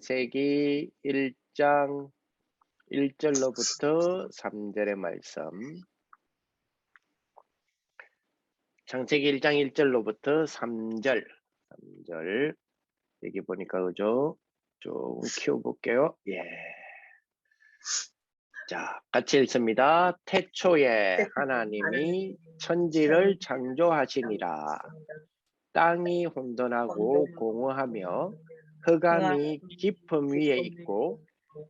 창세기 1장 1절로부터 3절의 말씀. 창세기 1장 1절로부터 3절. 여기 보니까 그죠? 좀 키워볼게요. 예. 자, 같이 읽습니다. 태초에 하나님이 천지를 창조하시니라. 땅이 혼돈하고 공허하며 흑암이 깊음 위에 있고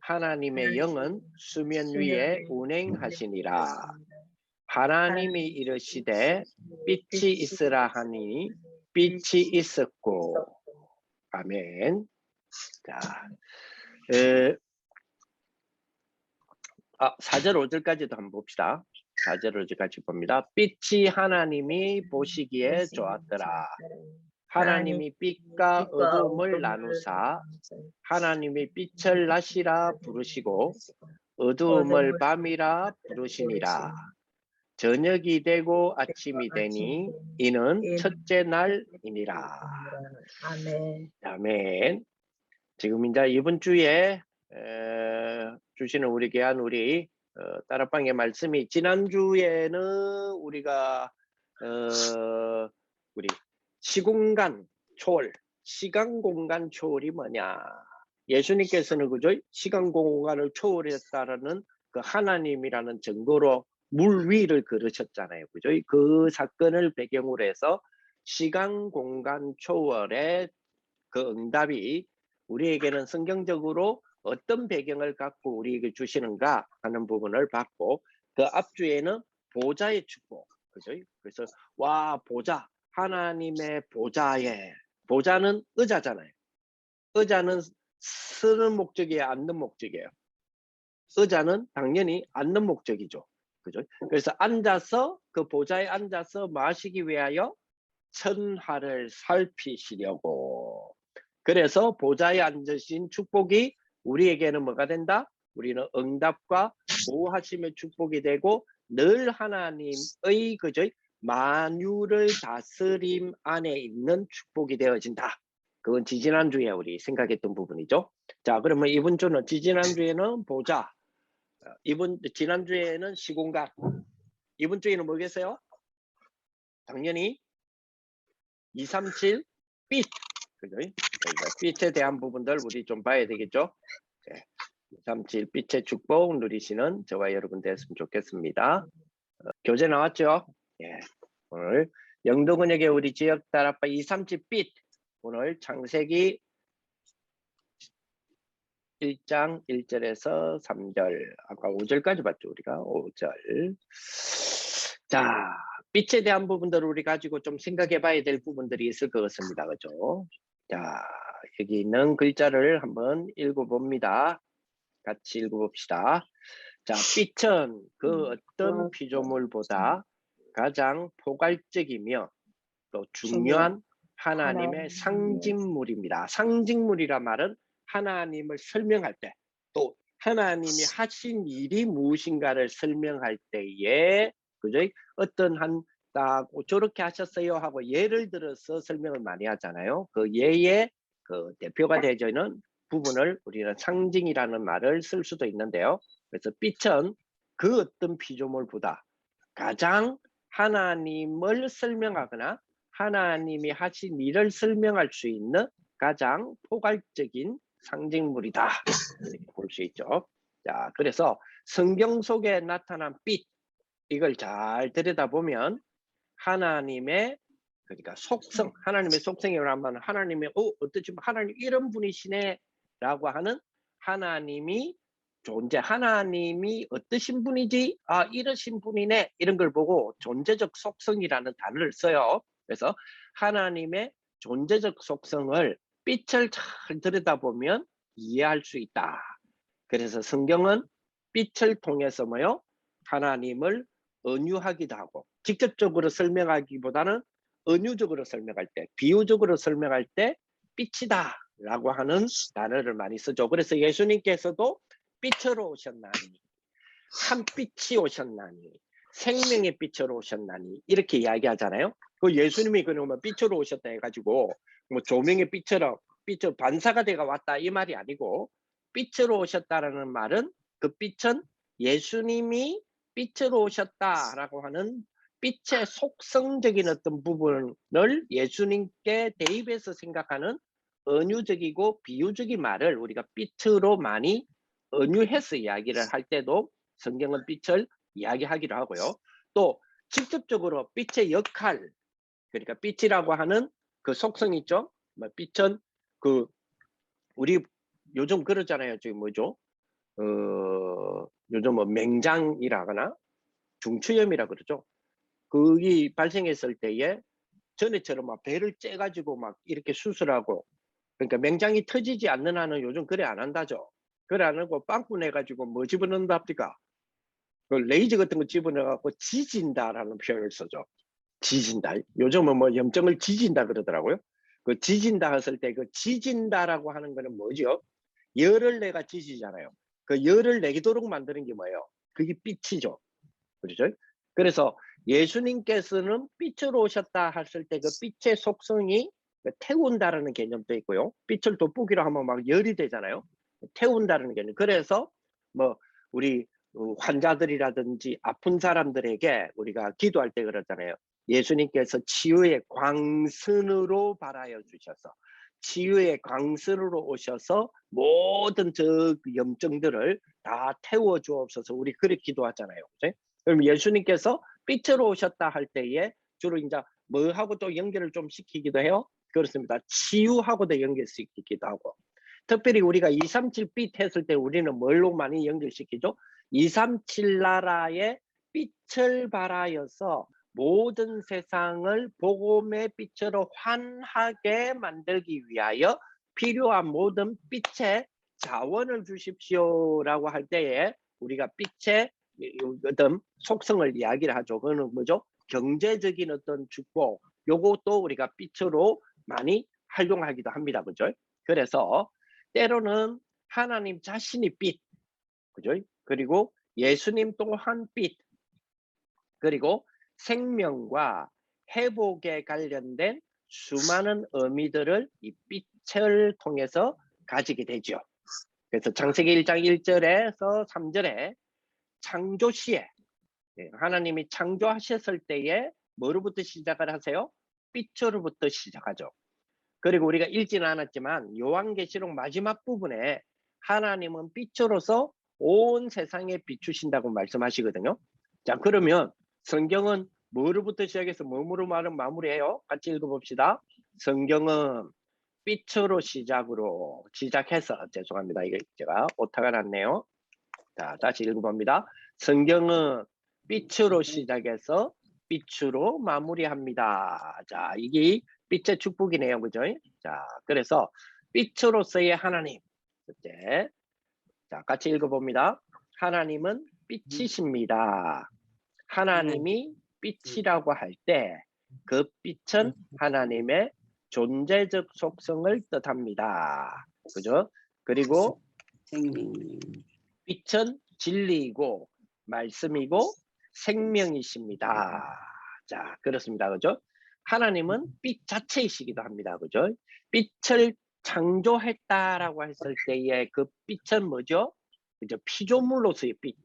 하나님의 영은 수면 위에 운행하시니라. 하나님이 이르시되 빛이 있으라 하니 빛이 있었고. 아멘. 자, 4절 5절까지도 한번 봅시다. 4절 5절까지 봅니다. 빛이 하나님이 보시기에 좋았더라. 하나님이 빛과 어두움을 나누사 하나님이 빛을 낮이라 부르시고 어두움을 밤이라 부르시니라. 저녁이 되고 아침이 되니 이는 첫째 날이니라. 아멘. 지금 이제 이번 주에 주시는 우리 귀한 우리 따라방의 말씀이, 지난주에는 우리가 우리 시공간 초월, 시간 공간 초월이 뭐냐, 예수님께서는 그죠, 시간 공간을 초월했다라는 그 하나님이라는 증거로 물 위를 걸으셨잖아요, 그죠? 그 사건을 배경으로 해서 시간 공간 초월의 그 응답이 우리에게는 성경적으로 어떤 배경을 갖고 우리에게 주시는가 하는 부분을 봤고, 그 앞주에는 보좌의 축복, 그죠? 그래서 와, 보좌, 하나님의 보좌에, 보좌는 의자잖아요. 의자는 쓰는 목적이에요, 앉는 목적이에요? 의자는 당연히 앉는 목적이죠, 그죠? 그래서 앉아서, 그 보좌에 앉아서 뭐 하시기 위하여? 천하를 살피시려고. 그래서 보좌에 앉으신 축복이 우리에게는 뭐가 된다? 우리는 응답과 보호하심의 축복이 되고 늘 하나님의 그저 만유를 다스림 안에 있는 축복이 되어진다. 그건 지지난주에 우리 생각했던 부분이죠. 자, 그러면 이번 주는, 지지난주에는 보좌, 지난주에는 시공간, 이번 주에는 뭐겠어요? 당연히 237 빛, 그죠? 빛에 대한 부분들 우리 좀 봐야 되겠죠? 네. 237 빛의 축복 누리시는 저와 여러분 되었으면 좋겠습니다. 교재 나왔죠? 예. 오늘 영도근역의 우리 지역 다락방 237 빛, 오늘 창세기 1장 1절에서 3절, 아까 5절까지 봤죠, 우리가 5절. 자, 빛에 대한 부분들을 우리 가지고 좀 생각해 봐야 될 부분들이 있을 것 같습니다, 그죠? 자, 여기 있는 글자를 한번 읽어봅니다. 같이 읽어봅시다. 자, 빛은 그 어떤 피조물보다 가장 포괄적이며 또 중요한 하나님의 상징물입니다. 상징물이란 말은 하나님을 설명할 때, 또 하나님이 하신 일이 무엇인가를 설명할 때에, 그죠? 어떤 한 딱 저렇게 하셨어요 하고 예를 들어서 설명을 많이 하잖아요. 그 예의 그 대표가 되는 부분을 우리는 상징이라는 말을 쓸 수도 있는데요. 그래서 빛은 그 어떤 피조물보다 가장 하나님을 설명하거나 하나님이 하신 일을 설명할 수 있는 가장 포괄적인 상징물이다, 이렇게 볼 수 있죠. 자, 그래서 성경 속에 나타난 빛, 이걸 잘 들여다보면 하나님의, 그러니까 속성, 하나님의 속성이라면 하나님의 어떻지, 하나님 이런 분이시네 라고 하는 하나님이 존재, 하나님이 어떠신 분이지, 아 이러신 분이네, 이런 걸 보고 존재적 속성이라는 단어를 써요. 그래서 하나님의 존재적 속성을 빛을 잘 들여다보면 이해할 수 있다. 그래서 성경은 빛을 통해서 뭐요? 하나님을 은유하기도 하고, 직접적으로 설명하기보다는 은유적으로 설명할 때, 비유적으로 설명할 때 빛이다 라고 하는 단어를 많이 쓰죠. 그래서 예수님께서도 빛으로 오셨나니, 한 빛이 오셨나니, 생명의 빛으로 오셨나니, 이렇게 이야기하잖아요. 그 예수님이 그러면 빛으로 오셨다 해가지고 뭐 조명의 빛처럼 빛으로 반사가 되어 왔다 이 말이 아니고, 빛으로 오셨다라는 말은 그 빛은 예수님이 빛으로 오셨다라고 하는 빛의 속성적인 어떤 부분을 예수님께 대입해서 생각하는 은유적이고 비유적인 말을 우리가 빛으로 많이 은유해서 이야기를 할 때도 성경은 빛을 이야기하기로 하고요. 또 직접적으로 빛의 역할, 그러니까 빛이라고 하는 그 속성 있죠. 뭐 빛은 그 우리 요즘 그러잖아요. 지금 뭐죠? 요즘 뭐 맹장이라거나 중추염이라 그러죠. 그게 발생했을 때에 전에처럼 막 배를 째가지고 막 이렇게 수술하고, 그러니까 맹장이 터지지 않는 한은 요즘 그래 안 한다죠. 그래 안 하고 빵꾸 내가지고 뭐 집어넣는답니까? 그 레이저 같은 거 집어넣어갖고 지진다라는 표현을 쓰죠. 지진다. 요즘은 뭐 염증을 지진다 그러더라고요. 그 지진다 했을 때 그 지진다라고 하는 거는 뭐죠? 열을 내가 지지잖아요. 그 열을 내도록 만드는 게 뭐예요? 그게 빛이죠. 그렇죠? 그래서 예수님께서는 빛으로 오셨다 했을 때 그 빛의 속성이 태운다라는 개념도 있고요. 빛을 돋보기로 하면 막 열이 되잖아요. 태운다는 개념. 그래서 뭐 우리 환자들이라든지 아픈 사람들에게 우리가 기도할 때 그러잖아요. 예수님께서 치유의 광선으로 발하여 주셔서, 치유의 광선으로 오셔서 모든 저 염증들을 다 태워 주옵소서. 우리 그렇게 기도하잖아요. 그치? 그럼 예수님께서 빛으로 오셨다 할 때에 주로 이제 뭐하고 또 연결을 좀 시키기도 해요. 그렇습니다. 치유하고도 연결시키기도 하고. 특별히 우리가 237빛 했을 때 우리는 뭘로 많이 연결시키죠? 237 나라의 빛을 발하여서 모든 세상을 복음의 빛으로 환하게 만들기 위하여 필요한 모든 빛의 자원을 주십시오라고 할 때에 우리가 빛의 어떤 속성을 이야기를 하죠. 그거는 뭐죠? 경제적인 어떤 축복, 요것도 우리가 빛으로 많이 활용하기도 합니다. 그죠? 그래서 때로는 하나님 자신이 빛, 그죠? 그리고 예수님 또한 빛, 그리고 생명과 회복에 관련된 수많은 의미들을 이 빛을 통해서 가지게 되죠. 그래서 창세기 1장 1절에서 3절에 창조 시에 하나님이 창조하셨을 때에 뭐로부터 시작을 하세요? 빛으로부터 시작하죠. 그리고 우리가 읽지는 않았지만 요한계시록 마지막 부분에 하나님은 빛으로서 온 세상에 비추신다고 말씀하시거든요. 자, 그러면 성경은 뭐로부터 시작해서 뭐로 마무리해요? 같이 읽어봅시다. 성경은 빛으로 시작해서, 죄송합니다. 이게 제가 오타가 났네요. 자, 다시 읽어봅니다. 성경은 빛으로 시작해서 빛으로 마무리합니다. 자, 이게 빛의 축복이네요. 그죠? 자, 그래서 빛으로서의 하나님. 첫째. 자, 같이 읽어봅니다. 하나님은 빛이십니다. 하나님이 빛이라고 할 때 그 빛은 하나님의 존재적 속성을 뜻합니다. 그죠? 그리고 빛은 진리이고 말씀이고 생명이십니다. 자, 그렇습니다. 그죠? 하나님은 빛 자체이시기도 합니다. 그죠? 빛을 창조했다라고 했을 때의 그 빛은 뭐죠? 그죠? 피조물로서의 빛.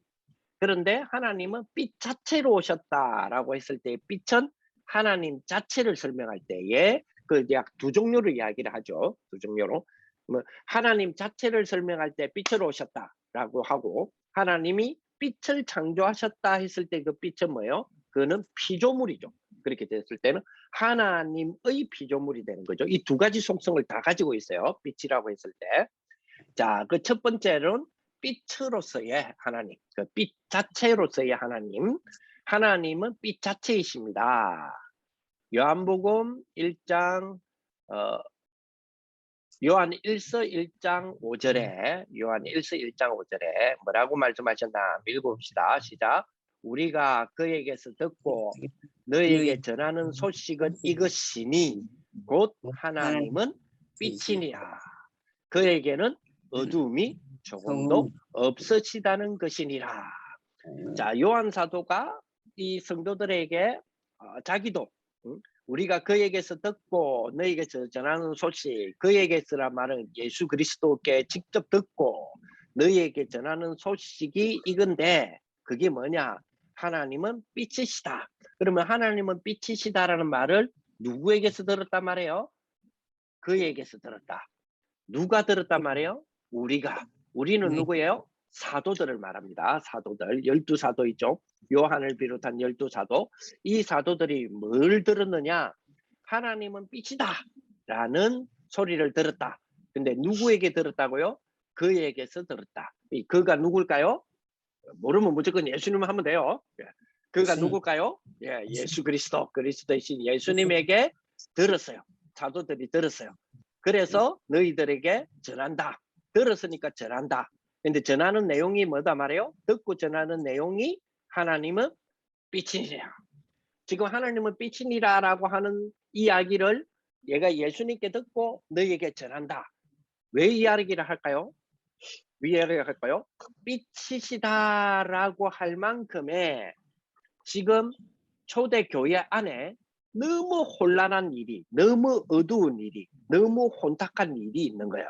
그런데 하나님은 빛 자체로 오셨다라고 했을 때의 빛은 하나님 자체를 설명할 때에 그 약 두 종류로 이야기를 하죠. 두 종류로. 뭐 하나님 자체를 설명할 때 빛으로 오셨다라고 하고, 하나님이 빛을 창조하셨다 했을 때 그 빛은 뭐예요? 그는 피조물이죠. 그렇게 됐을 때는 하나님의 피조물이 되는 거죠. 이 두 가지 속성을 다 가지고 있어요. 빛이라고 했을 때. 자, 그 첫 번째는 빛으로서의 하나님, 그 빛 자체로서의 하나님. 하나님은 빛 자체이십니다. 요한복음 1장 요한 1서 1장 5절에 요한 1서 1장 5절에 뭐라고 말씀하셨나 읽어봅시다. 시작. 우리가 그에게서 듣고 너에게 전하는 소식은 이것이니 곧 하나님은 빛이니라. 그에게는 어두움이 조금도 없으시다는 것이니라. 자, 요한 사도가 이 성도들에게 자기도 우리가 그에게서 듣고 너에게서 전하는 소식, 그에게서란 말은 예수 그리스도께 직접 듣고 너희에게 전하는 소식이 이건데 그게 뭐냐? 하나님은 빛이시다. 그러면 하나님은 빛이시다라는 말을 누구에게서 들었단 말이에요? 그에게서 들었다. 누가 들었단 말이에요? 우리가. 우리는 누구예요? 사도들을 말합니다. 사도들. 12사도 있죠. 요한을 비롯한 12사도. 이 사도들이 뭘 들었느냐? 하나님은 빛이다 라는 소리를 들었다. 근데 누구에게 들었다고요? 그에게서 들었다. 그가 누굴까요? 모르면 무조건 예수님 하면 돼요. 그가 누굴까요? 예수 그리스도, 그리스도이신 예수님에게 들었어요. 사도들이 들었어요. 그래서 너희들에게 전한다. 들었으니까 전한다. 근데 전하는 내용이 뭐다 말이에요? 듣고 전하는 내용이 하나님은 빛이니라. 지금 하나님은 빛이니라라고 하는 이야기를 얘가 예수님께 듣고 너희에게 전한다. 왜 이야기를 할까요? 왜 이야기를 할까요? 빛이시다라고 할 만큼의 지금 초대교회 안에 너무 혼란한 일이, 너무 어두운 일이, 너무 혼탁한 일이 있는 거예요.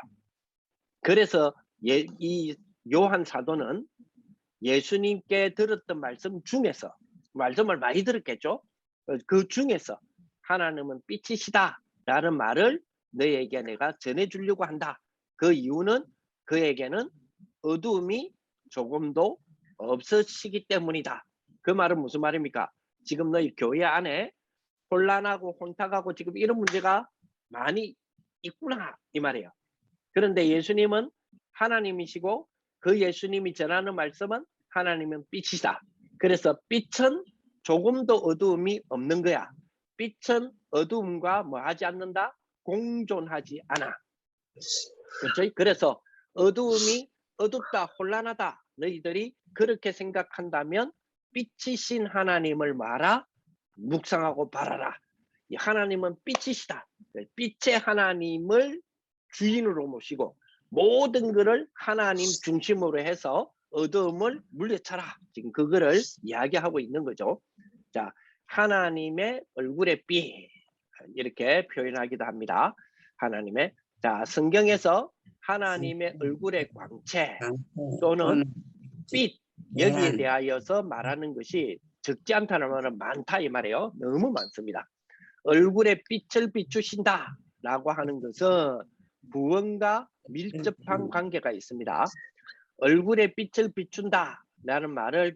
그래서 이 요한 사도는 예수님께 들었던 말씀 중에서 말씀을 많이 들었겠죠. 그 중에서 하나님은 빛이시다 라는 말을 너에게 내가 전해주려고 한다. 그 이유는 그에게는 어두움이 조금도 없으시기 때문이다. 그 말은 무슨 말입니까? 지금 너희 교회 안에 혼란하고 혼탁하고 지금 이런 문제가 많이 있구나 이 말이에요. 그런데 예수님은 하나님이시고 그 예수님이 전하는 말씀은 하나님은 빛이다. 그래서 빛은 조금도 어두움이 없는 거야. 빛은 어두움과 뭐 하지 않는다? 공존하지 않아. 그렇죠? 그래서 어두움이 어둡다, 혼란하다. 너희들이 그렇게 생각한다면 빛이신 하나님을 말아 묵상하고 바라라. 하나님은 빛이시다. 빛의 하나님을 주인으로 모시고 모든 것을 하나님 중심으로 해서 어두움을 물리쳐라. 지금 그거를 이야기하고 있는 거죠. 자, 하나님의 얼굴의 빛 이렇게 표현하기도 합니다. 하나님의 자 성경에서 하나님의 얼굴의 광채 또는 빛 여기에 대하여서 말하는 것이 적지 않다는 말은 많다 이 말이에요. 너무 많습니다. 얼굴에 빛을 비추신다 라고 하는 것은 구원과 밀접한 관계가 있습니다. 얼굴에 빛을 비춘다 라는 말을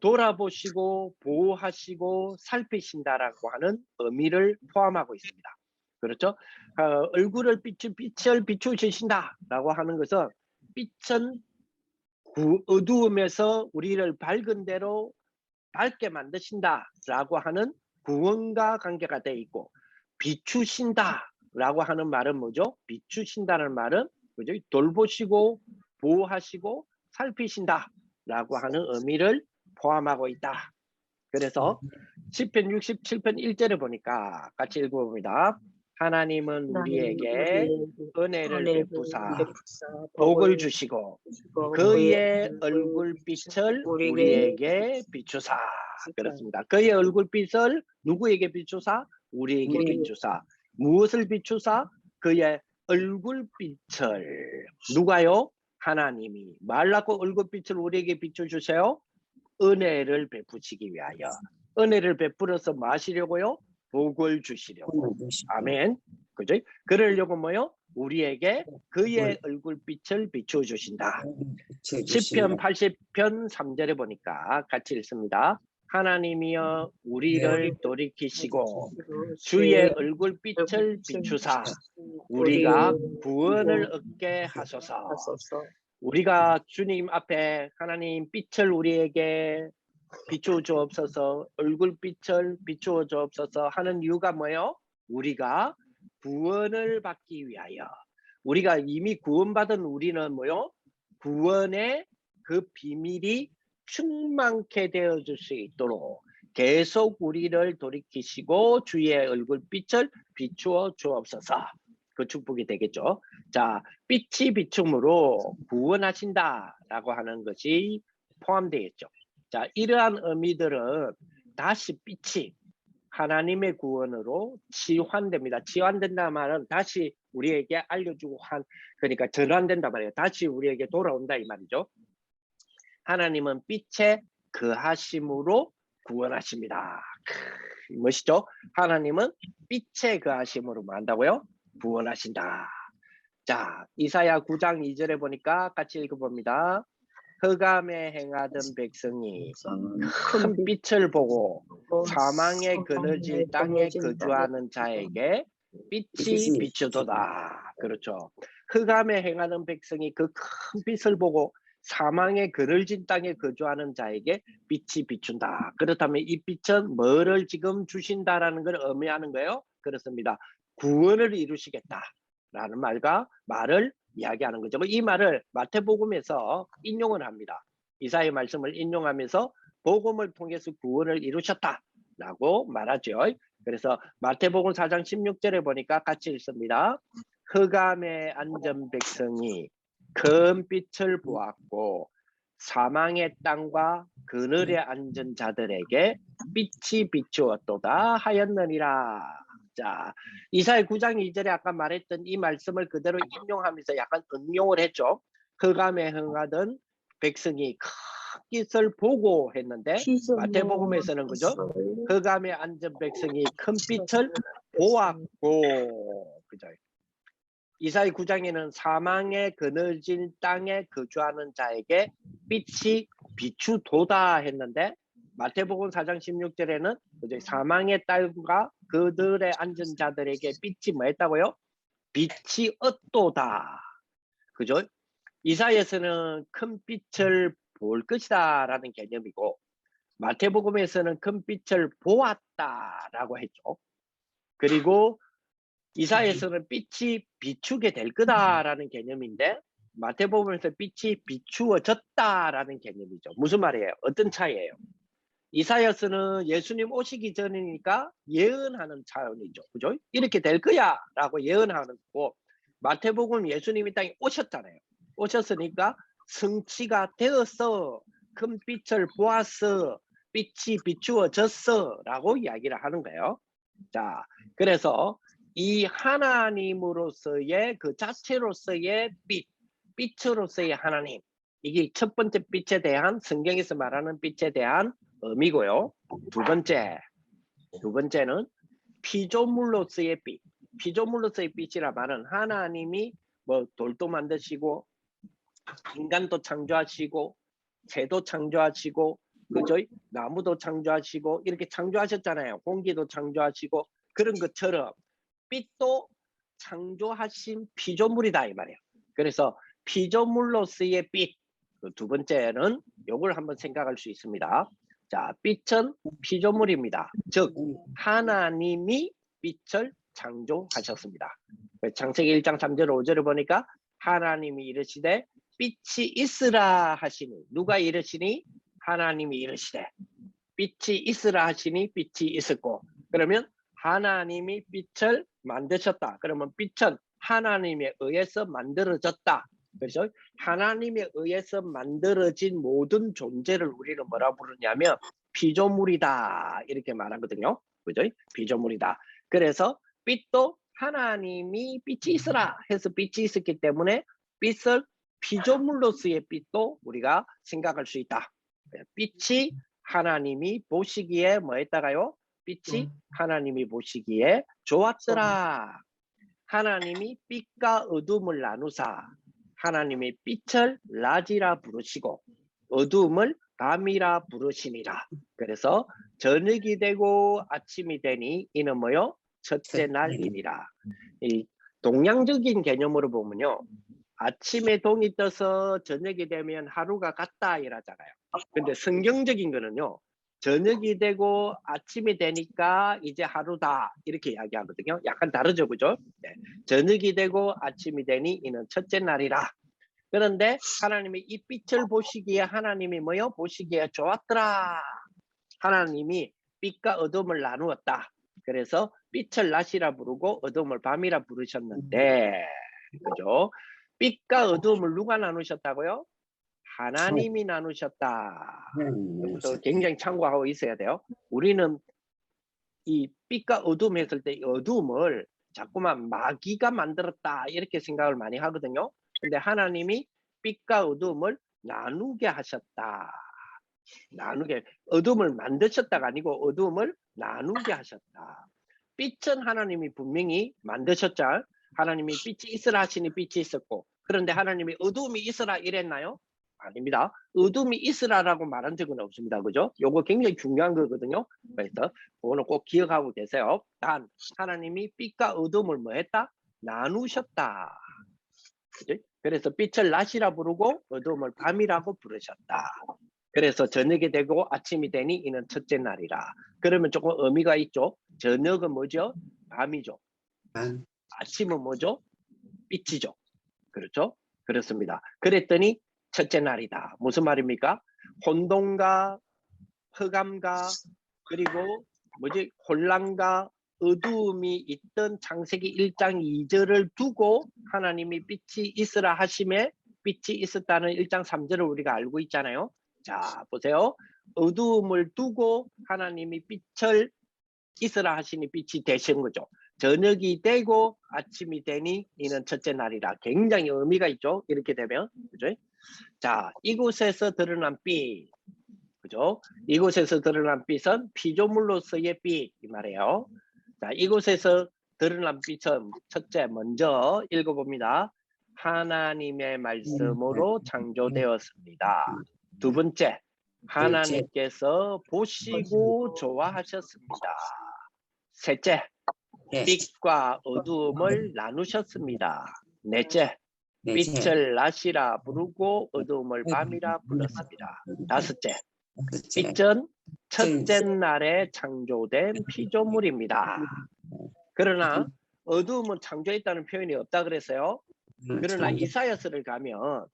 돌아보시고 보호하시고 살피신다라고 하는 의미를 포함하고 있습니다. 그렇죠? 얼굴을 빛을 비추신다라고 하는 것은 빛은 어두움에서 우리를 밝은 대로 밝게 만드신다라고 하는 구원과 관계가 되어 있고 비추신다라고 하는 말은 뭐죠? 비추신다는 말은 그죠? 돌보시고 보호하시고 살피신다라고 하는 의미를 포함하고 있다. 그래서 시편 67편 1절에 보니까 같이 읽어봅니다. 하나님은 우리에게 은혜를 베푸사 복을 주시고 그의 얼굴빛을 우리에게 비추사. 그렇습니다. 그의 얼굴빛을 누구에게 비추사? 우리에게 비추사. 무엇을 비추사? 그의 얼굴빛을. 누가요? 하나님이. 말라고 얼굴빛을 우리에게 비춰주세요. 은혜를 베푸시기 위하여. 은혜를 베풀어서 뭐 하시려고요? 복을 주시려고. 아멘. 그죠? 그러려고 뭐요? 우리에게 그의 얼굴빛을 비춰주신다. 시편 80편 3절에 보니까 같이 읽습니다. 하나님이여 우리를 돌이키시고 주의 얼굴빛을 비추사 우리가 구원을 얻게 하소서. 우리가 주님 앞에 하나님 빛을 우리에게 비추어 주옵소서, 얼굴빛을 비추어 주옵소서 하는 이유가 뭐예요? 우리가 구원을 받기 위하여. 우리가 이미 구원받은 우리는 뭐요? 구원의 그 비밀이 충만케 되어줄 수 있도록 계속 우리를 돌이키시고 주의 얼굴빛을 비추어 주옵소서. 그 축복이 되겠죠. 자, 빛이 비춤으로 구원하신다라고 하는 것이 포함되어 있죠. 자, 이러한 의미들은 다시 빛이 하나님의 구원으로 치환됩니다. 치환된다는 말은 다시 우리에게 알려주고 그러니까 전환된다 말이에요. 다시 우리에게 돌아온다 이 말이죠. 하나님은 빛에 거하심으로 구원하십니다. 멋있죠? 하나님은 빛에 거하심으로 뭐 한다고요? 구원하신다. 자, 이사야 9장 2절에 보니까 같이 읽어봅니다. 흑암에 행하던 백성이 큰 빛을 보고 사망의 그늘질 땅에 거주하는 자에게 빛이 비추도다. 그렇죠. 흑암에 행하는 백성이 그 큰 빛을 보고 사망의 그늘진 땅에 거주하는 자에게 빛이 비춘다. 그렇다면 이 빛은 뭐를 지금 주신다라는 걸 의미하는 거예요? 그렇습니다. 구원을 이루시겠다라는 말을 이야기하는 거죠. 이 말을 마태복음에서 인용을 합니다. 이사야의 말씀을 인용하면서 복음을 통해서 구원을 이루셨다라고 말하죠. 그래서 마태복음 4장 16절에 보니까 같이 읽습니다. 흑암에 앉은 백성이 큰 빛을 보았고 사망의 땅과 그늘에 앉은 자들에게 빛이 비추었도다 하였느니라. 자, 이사야 9장 2절에 아까 말했던 이 말씀을 그대로 인용하면서 약간 응용을 했죠. 흑암에 흥하던 백성이 큰 빛을 보고 했는데 마태복음에서는 그죠? 흑암에 앉은 백성이 큰 빛을 보았고 그죠? 이사야 9장에는 사망의 그늘진 땅에 거주하는 자에게 빛이 비추도다 했는데 마태복음 4장 16절에는 사망의 땅과 그들에 앉은 자들에게 빛이 뭐 했다고요? 빛이 얻도다. 그죠? 이사야에서는 큰 빛을 볼 것이다 라는 개념이고 마태복음에서는 큰 빛을 보았다라고 했죠. 그리고 이사야에서는 빛이 비추게 될 거다라는 개념인데 마태복음에서 빛이 비추어졌다라는 개념이죠. 무슨 말이에요? 어떤 차이예요? 이사야서는 예수님 오시기 전이니까 예언하는 차원이죠. 그죠? 이렇게 될 거야 라고 예언하는 거고 마태복음 예수님이 땅에 오셨잖아요. 오셨으니까 성취가 되었어. 큰 빛을 보았어. 빛이 비추어졌어 라고 이야기를 하는 거예요. 자, 그래서 이 하나님으로서의 그 자체로서의 빛으로서의 하나님, 이게 첫 번째 빛에 대한 성경에서 말하는 빛에 대한 의미고요. 두 번째는 피조물로서의 빛. 피조물로서의 빛이라 말은 하나님이 뭐 돌도 만드시고 인간도 창조하시고 새도 창조하시고 그죠? 나무도 창조하시고 이렇게 창조하셨잖아요. 공기도 창조하시고 그런 것처럼 빛도 창조하신 피조물이다 이 말이에요. 그래서 피조물로서의 빛. 두 번째는 요걸 한번 생각할 수 있습니다. 자, 빛은 피조물입니다. 즉 하나님이 빛을 창조하셨습니다. 창세기 1장 3절 5절을 보니까 하나님이 이르시되 빛이 있으라 하시니 누가 이르시니? 하나님이 이르시되 빛이 있으라 하시니 빛이 있었고 그러면 하나님이 빛을 만드셨다. 그러면 빛은 하나님에 의해서 만들어졌다. 그래서 하나님에 의해서 만들어진 모든 존재를 우리는 뭐라 부르냐면 피조물이다 이렇게 말하거든요. 그죠? 피조물이다. 그래서 빛도 하나님이 빛이 있으라 해서 빛이 있었기 때문에 빛을 피조물로서의 빛도 우리가 생각할 수 있다. 빛이 하나님이 보시기에 뭐 했다가요? 빛이 하나님이 보시기에 좋았더라. 하나님이 빛과 어둠을 나누사 하나님이 빛을 낮이라 부르시고 어둠을 밤이라 부르시니라. 그래서 저녁이 되고 아침이 되니 이는 뭐요? 첫째 날이니라. 이 동양적인 개념으로 보면요. 아침에 동이 떠서 저녁이 되면 하루가 같다 이러잖아요. 근데 성경적인 거는요. 저녁이 되고 아침이 되니까 이제 하루다 이렇게 이야기하거든요. 약간 다르죠, 그죠? 네. 저녁이 되고 아침이 되니 이는 첫째 날이라. 그런데 하나님이 이 빛을 보시기에 하나님이 뭐요? 보시기에 좋았더라. 하나님이 빛과 어둠을 나누었다. 그래서 빛을 낮이라 부르고 어둠을 밤이라 부르셨는데, 그죠? 빛과 어둠을 누가 나누셨다고요? 하나님이 나누셨다. 이것도 굉장히 참고하고 있어야 돼요. 우리는 이 빛과 어둠 했을 때 이 어둠을 자꾸만 마귀가 만들었다 이렇게 생각을 많이 하거든요. 근데 하나님이 빛과 어둠을 나누게 하셨다. 나누게, 어둠을 만드셨다가 아니고 어둠을 나누게 하셨다. 빛은 하나님이 분명히 만드셨죠. 하나님이 빛이 있으라 하시니 빛이 있었고, 그런데 하나님이 어둠이 있으라 이랬나요? 아닙니다. 어둠이 있으라라고 말한 적은 없습니다. 그죠? 요거 굉장히 중요한 거거든요. 그래서 그거는 꼭 기억하고 계세요. 단 하나님이 빛과 어둠을 뭐 했다? 나누셨다. 그죠? 그래서 빛을 낮이라 부르고 어둠을 밤이라고 부르셨다. 그래서 저녁이 되고 아침이 되니 이는 첫째 날이라. 그러면 조금 의미가 있죠. 저녁은 뭐죠? 밤이죠. 아침은 뭐죠? 빛이죠. 그렇죠? 그렇습니다. 그랬더니 첫째 날이다. 무슨 말입니까? 혼돈과 흑암과 그리고 뭐지? 혼란과 어두움이 있던 창세기 1장 2절을 두고 하나님이 빛이 있으라 하심에 빛이 있었다는 1장 3절을 우리가 알고 있잖아요. 자, 보세요. 어두움을 두고 하나님이 빛을 있으라 하시니 빛이 되신 거죠. 저녁이 되고 아침이 되니 이는 첫째 날이라. 굉장히 의미가 있죠. 이렇게 되면. 그죠? 자, 이곳에서 드러난 빛. 그죠? 이곳에서 드러난 빛은 피조물로서의 빛. 이 말이에요. 자, 이곳에서 드러난 빛은 첫째 먼저 읽어봅니다. 하나님의 말씀으로 창조되었습니다. 두 번째, 하나님께서 보시고 좋아하셨습니다. 셋째, 빛과 어두움을 나누셨습니다. 넷째, 빛을 낮이라 부르고 어두움을 밤이라 불렀습니다. 다섯째, 빛은 첫째 날에 창조된 피조물입니다. 그러나 어두움은 창조했다는 표현이 없다 그랬어요. 그러나 이사야서를 가면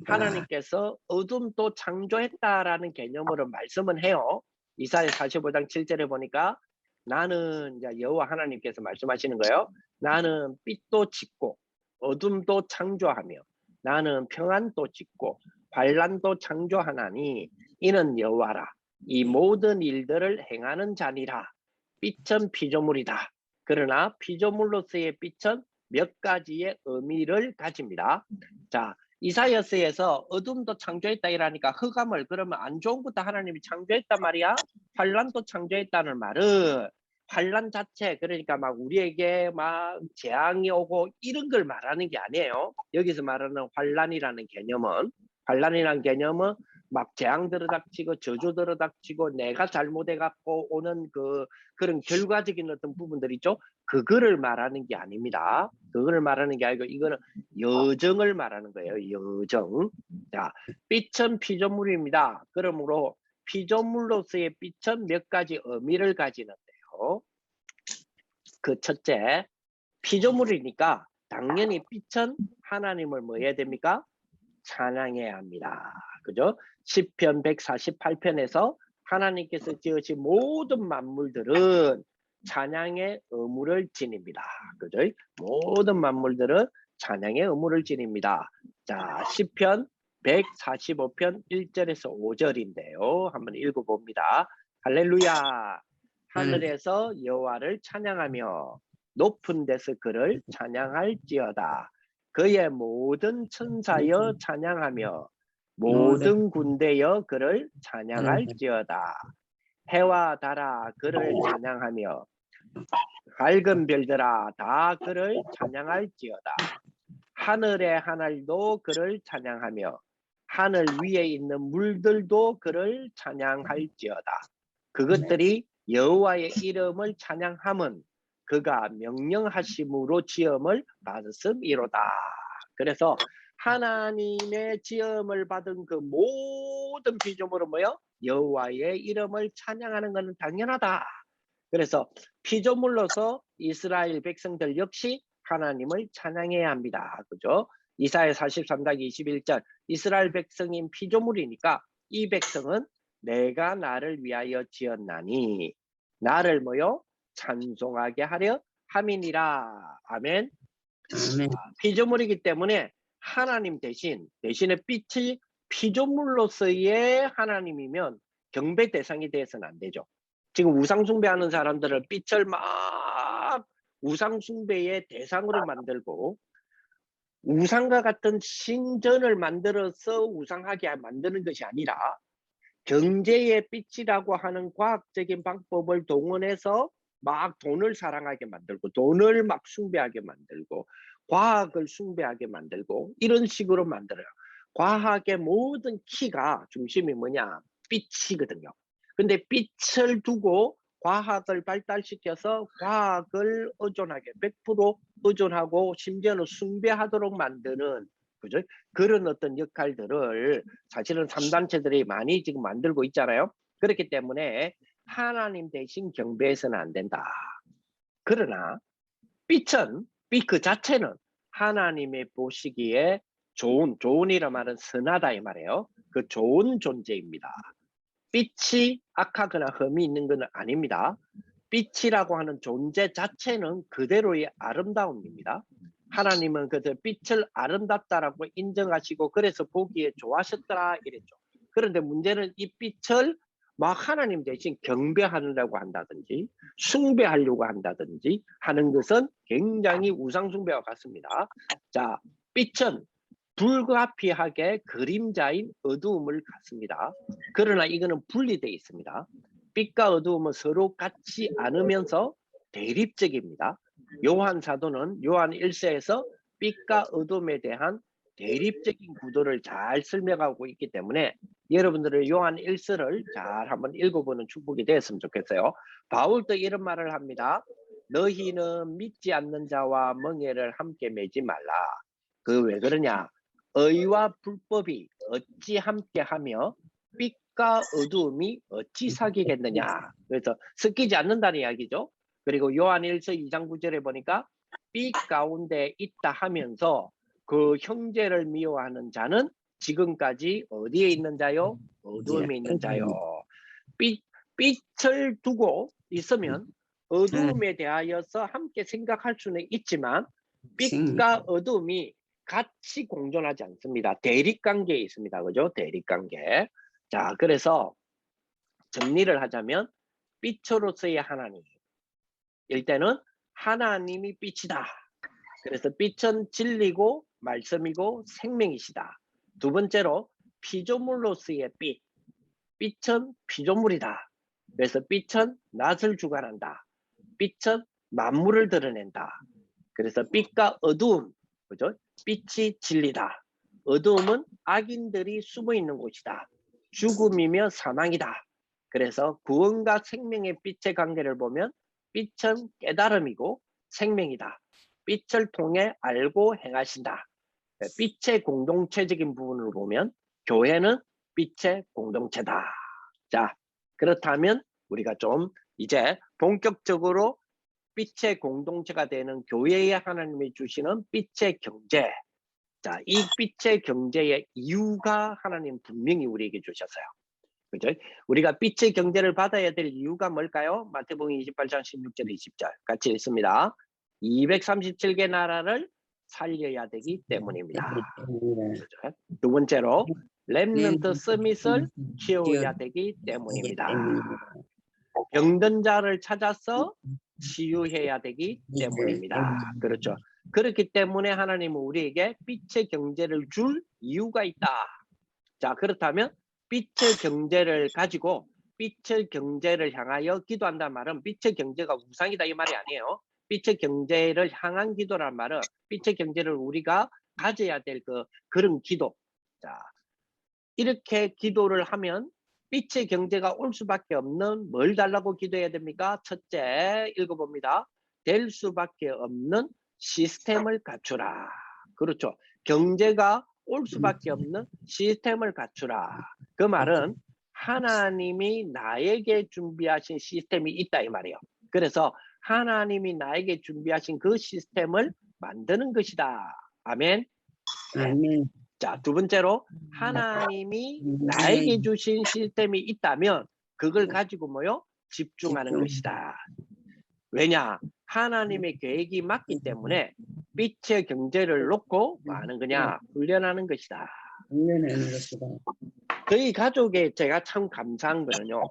하나님께서 어둠도 창조했다라는 개념으로 말씀은 해요. 이사야 45장 7절에 보니까 나는, 이제 여호와 하나님께서 말씀하시는 거예요. 나는 빛도 짓고 어둠도 창조하며 나는 평안도 짓고 환란도 창조하나니 이는 여호와라. 이 모든 일들을 행하는 자니라. 빛은 피조물이다. 그러나 피조물로서의 빛은 몇 가지의 의미를 가집니다. 자, 이사야서에서 어둠도 창조했다 이라니까 흑암을, 그러면 안 좋은 것도 하나님이 창조했단 말이야. 환란도 창조했다는 말은 환란 자체, 그러니까 막 우리에게 막 재앙이 오고 이런 걸 말하는 게 아니에요. 여기서 말하는 환란이라는 개념은 막 재앙 들어닥치고 저주 들어닥치고 내가 잘못해 갖고 오는 그런 결과적인 어떤 부분들 있죠. 그거를 말하는 게 아닙니다. 그거를 말하는 게 아니고 이거는 여정을 말하는 거예요. 여정. 자, 빛은 피조물입니다. 그러므로 피조물로서의 빛은 몇 가지 의미를 가지는데요. 그 첫째, 피조물이니까 당연히 빛은 하나님을 뭐 해야 됩니까? 찬양해야 합니다. 그죠? 시편 148편에서 하나님께서 지으신 모든 만물들은 찬양의 의무를 지닙니다. 그죠? 모든 만물들은 찬양의 의무를 지닙니다. 자, 시편 145편 1절에서 5절인데요. 한번 읽어봅니다. 할렐루야! 하늘에서 여호와를 찬양하며 높은 데서 그를 찬양할지어다. 그의 모든 천사여 찬양하며 모든 군대여 그를 찬양할지어다. 해와 달아 그를 찬양하며 밝은 별들아 다 그를 찬양할지어다. 하늘의 하늘도 그를 찬양하며 하늘 위에 있는 물들도 그를 찬양할지어다. 그것들이 여호와의 이름을 찬양함은 그가 명령하심으로 지음을 받았음이로다. 그래서 하나님의 지음을 받은 그 모든 피조물은 뭐요? 여호와의 이름을 찬양하는 것은 당연하다. 그래서 피조물로서 이스라엘 백성들 역시 하나님을 찬양해야 합니다. 그죠? 이사야 43장 21절 이스라엘 백성인 피조물이니까 이 백성은 내가 나를 위하여 지었나니 나를 뭐요? 찬송하게 하려 함이니라. 아멘. 피조물이기 때문에 하나님 대신에 빛이 피조물로서의 하나님이면 경배 대상이 되어서는 안 되죠. 지금 우상숭배하는 사람들을 빛을 막 우상숭배의 대상으로 만들고 우상과 같은 신전을 만들어서 우상하게 만드는 것이 아니라 경제의 빛이라고 하는 과학적인 방법을 동원해서 막 돈을 사랑하게 만들고 돈을 막 숭배하게 만들고 과학을 숭배하게 만들고 이런 식으로 만들어요. 과학의 모든 키가 중심이 뭐냐? 빛이거든요. 근데 빛을 두고 과학을 발달시켜서 과학을 의존하게 100% 의존하고 심지어는 숭배하도록 만드는 그죠? 그런 어떤 역할들을 사실은 3단체들이 많이 지금 만들고 있잖아요. 그렇기 때문에 하나님 대신 경배해서는 안 된다. 그러나 빛은 빛 그 자체는 하나님의 보시기에 좋은이라 말은 선하다 이 말이에요. 그 좋은 존재입니다. 빛이 악하거나 흠이 있는 건 아닙니다. 빛이라고 하는 존재 자체는 그대로의 아름다움입니다. 하나님은 그래서 빛을 아름답다라고 인정하시고 그래서 보기에 좋아하셨더라 이랬죠. 그런데 문제는 이 빛을 막 하나님 대신 경배하려고 한다든지 숭배하려고 한다든지 하는 것은 굉장히 우상숭배와 같습니다. 자, 빛은 불가피하게 그림자인 어두움을 갖습니다. 그러나 이거는 분리되어 있습니다. 빛과 어두움은 서로 같지 않으면서 대립적입니다. 요한 사도는 요한 1서에서 빛과 어둠에 대한 대립적인 구도를 잘 설명하고 있기 때문에 여러분들은 요한 1서를 잘 한번 읽어보는 축복이 되었으면 좋겠어요. 바울도 이런 말을 합니다. 너희는 믿지 않는 자와 멍에를 함께 매지 말라. 그 왜 그러냐? 의와 불법이 어찌 함께하며 빛과 어두움이 어찌 사귀겠느냐. 그래서 섞이지 않는다는 이야기죠. 그리고 요한 1서 2장 9절에 보니까 빛 가운데 있다 하면서 그 형제를 미워하는 자는 지금까지 어디에 있는 자요? 어두움에 있는 자요. 빛을 두고 있으면 어두움에 대하여서 함께 생각할 수는 있지만 빛과 어두움이 같이 공존하지 않습니다. 대립관계에 있습니다. 그죠? 대립관계. 자, 그래서 정리를 하자면 빛으로서의 하나님. 일단은 하나님이 빛이다. 그래서 빛은 진리고 말씀이고 생명이시다. 두 번째로 피조물로서의 빛. 빛은 피조물이다. 그래서 빛은 낯을 주관한다. 빛은 만물을 드러낸다. 그래서 빛과 어두움, 그죠? 빛이 진리다. 어두움은 악인들이 숨어 있는 곳이다. 죽음이며 사망이다. 그래서 구원과 생명의 빛의 관계를 보면 빛은 깨달음이고 생명이다. 빛을 통해 알고 행하신다. 빛의 공동체적인 부분을 보면 교회는 빛의 공동체다. 자, 그렇다면 우리가 좀 이제 본격적으로 빛의 공동체가 되는 교회에 하나님이 주시는 빛의 경제. 자, 이 빛의 경제의 이유가 하나님 분명히 우리에게 주셨어요. 그죠? 우리가 빛의 경제를 받아야 될 이유가 뭘까요? 마태복음 28장 16절 20절 같이 읽습니다. 237개 나라를 살려야 되기 때문입니다. 그죠? 두 번째로 렘넌트 서밋을 키워야 되기 때문입니다. 병든 자를 찾아서 치유해야 되기 때문입니다. 그렇죠. 그렇기 때문에 하나님은 우리에게 빛의 경제를 줄 이유가 있다. 자, 그렇다면 빛의 경제를 가지고 빛의 경제를 향하여 기도한다는 말은 빛의 경제가 우상이다 이 말이 아니에요. 빛의 경제를 향한 기도란 말은 빛의 경제를 우리가 가져야 될 그런 기도. 자, 이렇게 기도를 하면 빛의 경제가 올 수밖에 없는 뭘 달라고 기도해야 됩니까? 첫째, 읽어봅니다. 될 수밖에 없는 시스템을 갖추라. 그렇죠. 경제가 올 수밖에 없는 시스템을 갖추라. 그 말은 하나님이 나에게 준비하신 시스템이 있다 이 말이에요. 그래서 하나님이 나에게 준비하신 그 시스템을 만드는 것이다. 아멘. 아멘. 자, 두 번째로 하나님이 나에게 주신 시스템이 있다면 그걸 가지고 뭐요? 집중하는 것이다. 왜냐? 하나님의 계획이 맞기 때문에 빛의 경제를 놓고 뭐 하는 거냐? 훈련하는 것이다. 훈련하는 것이다. 저희 가족에 제가 참 감사한 거는요.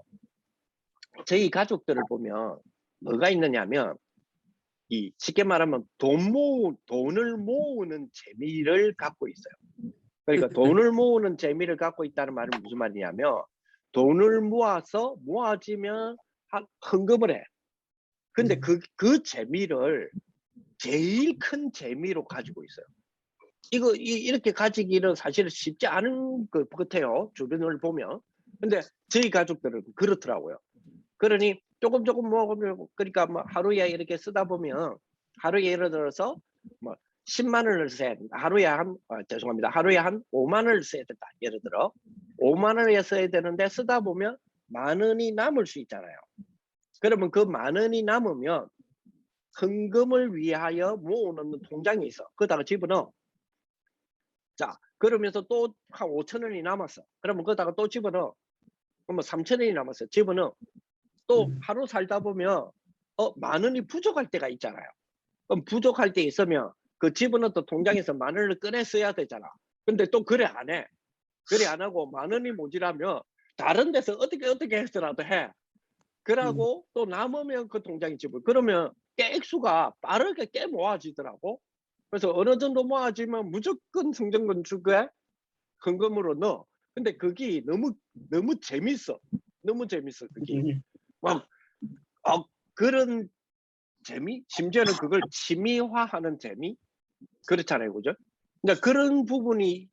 저희 가족들을 보면 뭐가 있느냐면 이 쉽게 말하면 돈을 모으는 재미를 갖고 있어요. 그러니까 돈을 모으는 재미를 갖고 있다는 말은 무슨 말이냐면 돈을 모아서 모아지면 헌금을 해. 근데 그 재미를 제일 큰 재미로 가지고 있어요. 이렇게 가지기는 사실은 쉽지 않은 것 같아요. 주변을 보면. 근데 저희 가족들은 그렇더라고요. 그러니 조금 모으면 그러니까 뭐 하루에 이렇게 쓰다 보면 하루에 예를 들어서 뭐 10만 원을 써야 된다. 죄송합니다. 하루에 한 5만 원을 써야 된다. 예를 들어 5만 원을 써야 되는데 쓰다 보면 만 원이 남을 수 있잖아요. 그러면 그 만 원이 남으면 헌금을 위하여 모으는 통장이 있어. 거기다가 집어넣어. 자, 그러면서 또 한 5천 원이 남았어. 그러면 거기다가 또 집어넣어. 그러면 3천 원이 남았어. 집어넣어. 또 하루 살다 보면 만 원이 부족할 때가 있잖아요. 그럼 부족할 때 있으면 그 집어넣었던 통장에서 만 원을 꺼내 써야 되잖아. 근데 또 그래 안 해. 그래 안 하고 만 원이 모자라면 다른 데서 어떻게 해서라도 해. 그러고 또 남으면 그 통장에 집을. 그러면 액수가 빠르게 꽤 모아지더라고. 그래서 어느 정도 모아지면 무조건 성전건축에 헌금으로 넣어. 근데 그게 너무 재밌어. 너무 재밌어 그게. 막 그런 재미? 심지어는 그걸 취미화하는 재미? 그렇잖아요, 그죠? 그러니까 그런 부분이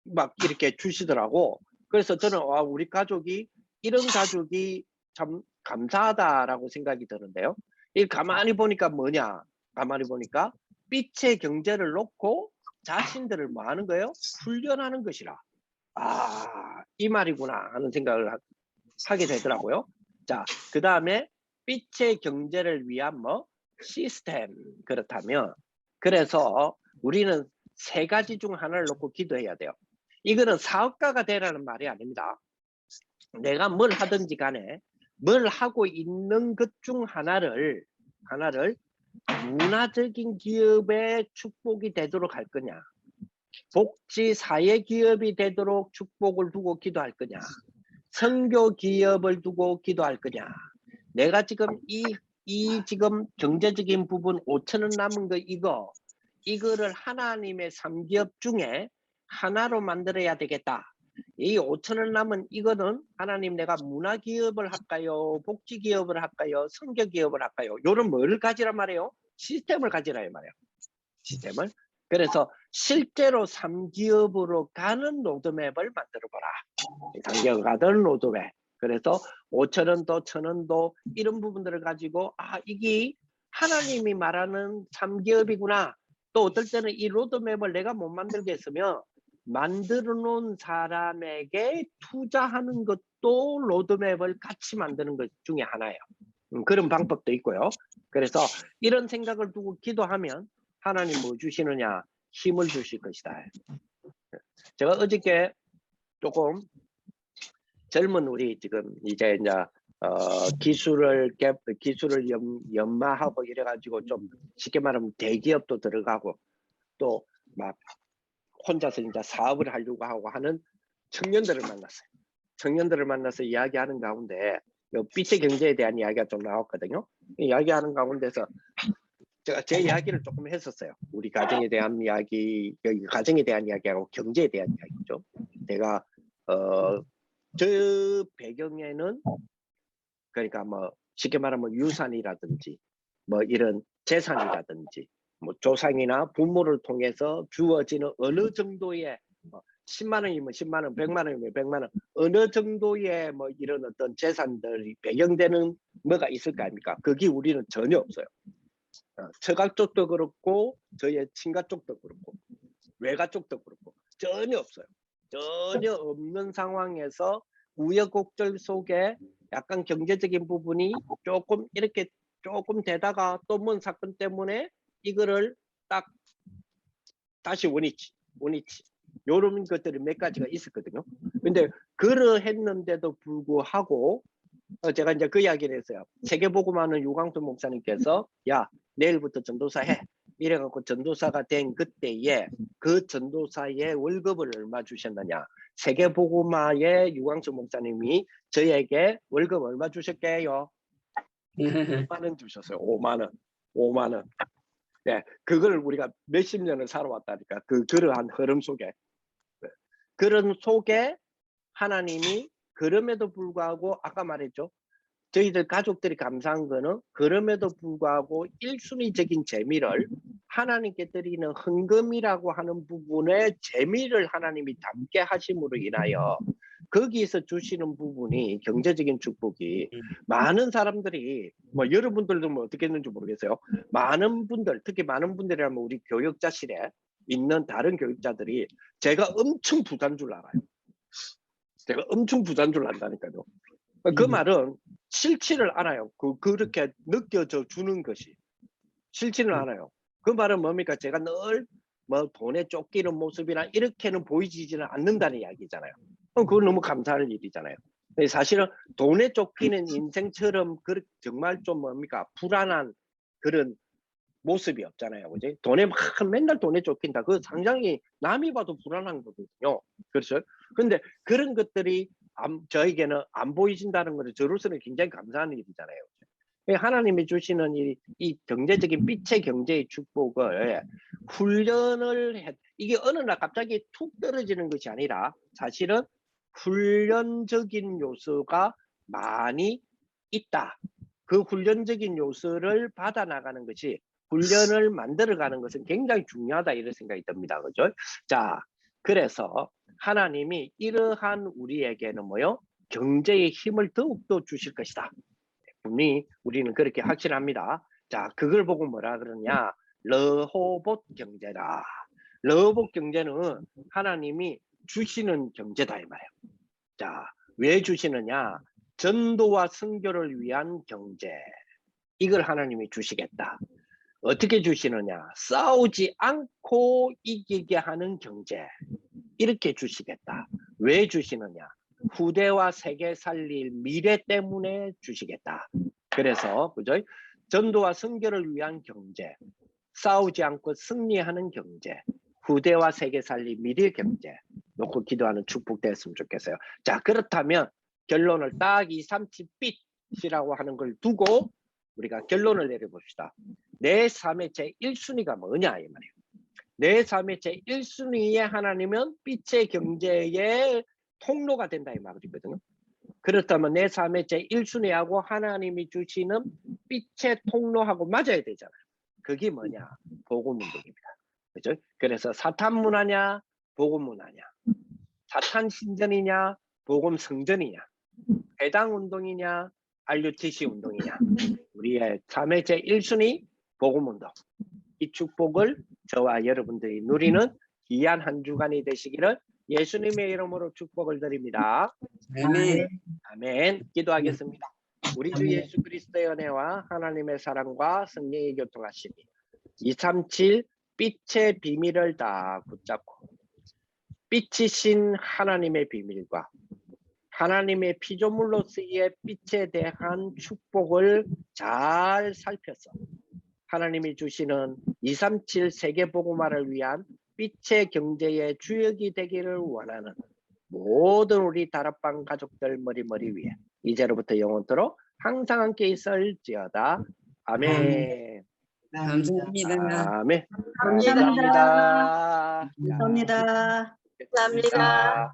막 이렇게 주시더라고. 그래서 저는 우리 가족이 이런 가족이 참 감사하다라고 생각이 드는데요. 이 가만히 보니까 뭐냐? 가만히 보니까 빛의 경제를 놓고 자신들을 뭐 하는 거예요? 훈련하는 것이라. 이 말이구나 하는 생각을 하게 되더라고요. 자, 그 다음에 빛의 경제를 위한 뭐 시스템. 그렇다면 그래서 우리는 세 가지 중 하나를 놓고 기도해야 돼요. 이거는 사업가가 되라는 말이 아닙니다. 내가 뭘 하든지 간에 뭘 하고 있는 것 중 하나를 문화적인 기업의 축복이 되도록 할 거냐, 복지 사회 기업이 되도록 축복을 두고 기도할 거냐, 선교 기업을 두고 기도할 거냐. 내가 지금 지금 경제적인 부분 5천 원 남은 거 이거를 하나님의 3기업 중에 하나로 만들어야 되겠다. 이 5천 원 남은 이거는 하나님 내가 문화기업을 할까요? 복지기업을 할까요? 선교기업을 할까요? 요런 뭐를 가지란 말이에요? 시스템을 가지라 이 말이에요. 시스템을. 그래서 실제로 3기업으로 가는 로드맵을 만들어보라. 3기업 가던 로드맵. 그래서 5천 원도 1,000 원도 이런 부분들을 가지고 이게 하나님이 말하는 3기업이구나. 또 어떨 때는 이 로드맵을 내가 못 만들겠으면 만들어 놓은 사람에게 투자하는 것도 로드맵을 같이 만드는 것 중에 하나예요. 그런 방법도 있고요. 그래서 이런 생각을 두고 기도하면 하나님 뭐 주시느냐? 힘을 주실 것이다. 제가 어저께 조금 젊은 우리 지금 이제 기술을 연마하고 이래가지고 좀 쉽게 말하면 대기업도 들어가고 또 막 혼자서 이제 사업을 하려고 하고 하는 청년들을 만났어요. 청년들을 만나서 이야기하는 가운데 빛의 경제에 대한 이야기가 좀 나왔거든요. 이야기하는 가운데서 제가 제 이야기를 조금 했었어요. 우리 가정에 대한 이야기, 가정에 대한 이야기하고 경제에 대한 이야기죠. 내가 저 배경에는 그러니까 뭐 쉽게 말하면 유산이라든지 뭐 이런 재산이라든지 뭐 조상이나 부모를 통해서 주어지는 어느 정도의 10만 원이면 10만 원, 100만 원이면 100만 원, 어느 정도의 뭐 이런 어떤 재산들이 배경되는 뭐가 있을 거 아닙니까? 그게 우리는 전혀 없어요. 처가 쪽도 그렇고 저의 친가 쪽도 그렇고 외가 쪽도 그렇고 전혀 없어요. 전혀 없는 상황에서 우여곡절 속에 약간 경제적인 부분이 조금 이렇게 조금 되다가 또 뭔 사건 때문에 이거를 딱 다시 원위치 요런 것들이 몇 가지가 있었거든요. 근데 그러했는데도 불구하고 제가 이제 그 이야기를 했어요. 세계복음하는 유광수 목사님께서 야 내일부터 전도사 해 이래갖고 전도사가 된 그때에 그 전도사의 월급을 얼마 주셨느냐, 세계복음화의 유광수 목사님이 저에게 월급 얼마 주셨게요? 5만 원 주셨어요. 5만 원. 5만 원. 네, 그걸 우리가 몇십 년을 살아왔다니까. 그러한 흐름 속에. 네. 그런 속에 하나님이 그럼에도 불구하고 아까 말했죠. 저희들 가족들이 감사한 거는 그럼에도 불구하고 1순위적인 재미를 하나님께 드리는 헌금이라고 하는 부분에 재미를 하나님이 담게 하심으로 인하여 거기에서 주시는 부분이 경제적인 축복이 많은 사람들이 뭐 여러분들도 뭐 어떻게 했는지 모르겠어요. 많은 분들 특히 많은 분들이라면 우리 교역자실에 있는 다른 교육자들이 제가 엄청 부자인 줄 알아요. 제가 엄청 부자인 줄 안다니까요. 그 말은 싫지를 않아요. 그렇게 느껴져 주는 것이 싫지는 않아요. 그 말은 뭡니까? 제가 늘 뭐 돈에 쫓기는 모습이나 이렇게는 보이지는 않는다는 이야기잖아요. 그건 너무 감사할 일이잖아요. 사실은 돈에 쫓기는 인생처럼 정말 좀 뭡니까? 불안한 그런 모습이 없잖아요. 그지? 돈에 막 맨날 돈에 쫓긴다. 그 상당히 남이 봐도 불안한 거거든요. 그렇죠? 근데 그런 것들이 저에게는 안 보이신다는 것은 저로서는 굉장히 감사한 일이잖아요. 하나님이 주시는 이 경제적인 빛의 경제의 축복을 훈련을 이게 어느 날 갑자기 툭 떨어지는 것이 아니라 사실은 훈련적인 요소가 많이 있다. 그 훈련적인 요소를 받아 나가는 것이 훈련을 만들어가는 것은 굉장히 중요하다 이런 생각이 듭니다. 그죠? 자, 그래서 하나님이 이러한 우리에게는 뭐요? 경제의 힘을 더욱더 주실 것이다. 분명히 우리는 그렇게 확신합니다. 자, 그걸 보고 뭐라 그러냐? 러호봇 경제다. 러호봇 경제는 하나님이 주시는 경제다 이 말이에요. 자, 왜 주시느냐? 전도와 선교를 위한 경제. 이걸 하나님이 주시겠다. 어떻게 주시느냐? 싸우지 않고 이기게 하는 경제. 이렇게 주시겠다. 왜 주시느냐? 후대와 세계 살릴 미래 때문에 주시겠다. 그래서 그죠? 전도와 선교를 위한 경제, 싸우지 않고 승리하는 경제, 후대와 세계 살릴 미래 경제 놓고 기도하는 축복되었으면 좋겠어요. 자, 그렇다면 결론을 딱 2, 3, 7빛이라고 하는 걸 두고 우리가 결론을 내려봅시다. 내 삶의 제1순위가 뭐냐 이 말이에요. 내 삶의 제1순위의 하나님은 빛의 경제의 통로가 된다 이 말이거든요. 그렇다면 내 삶의 제1순위하고 하나님이 주시는 빛의 통로하고 맞아야 되잖아요. 그게 뭐냐? 복음운동입니다. 그죠? 그래서 사탄 문화냐? 복음 문화냐? 사탄 신전이냐? 복음 성전이냐? 해당 운동이냐? RUTC 운동이냐? 우리의 삶의 제1순위 복음 운동. 이 축복을 저와 여러분들이 누리는 귀한 한 주간이 되시기를 예수님의 이름으로 축복을 드립니다. 아멘. 아멘. 기도하겠습니다. 우리 주 예수 그리스도의 은혜와 하나님의 사랑과 성령의 교통하심이 237 빛의 비밀을 다 붙잡고 빛이신 하나님의 비밀과 하나님의 피조물로서의 빛에 대한 축복을 잘 살펴서 하나님이 주시는 237 세계복음화를 위한 빛의 경제의 주역이 되기를 원하는 모든 우리 다락방 가족들 머리 위에 이제로부터 영원토록 항상 함께 있을지어다. 아멘. 감사합니다. 아멘. 감사합니다. 감사합니다. 감사합니다. 감사합니다.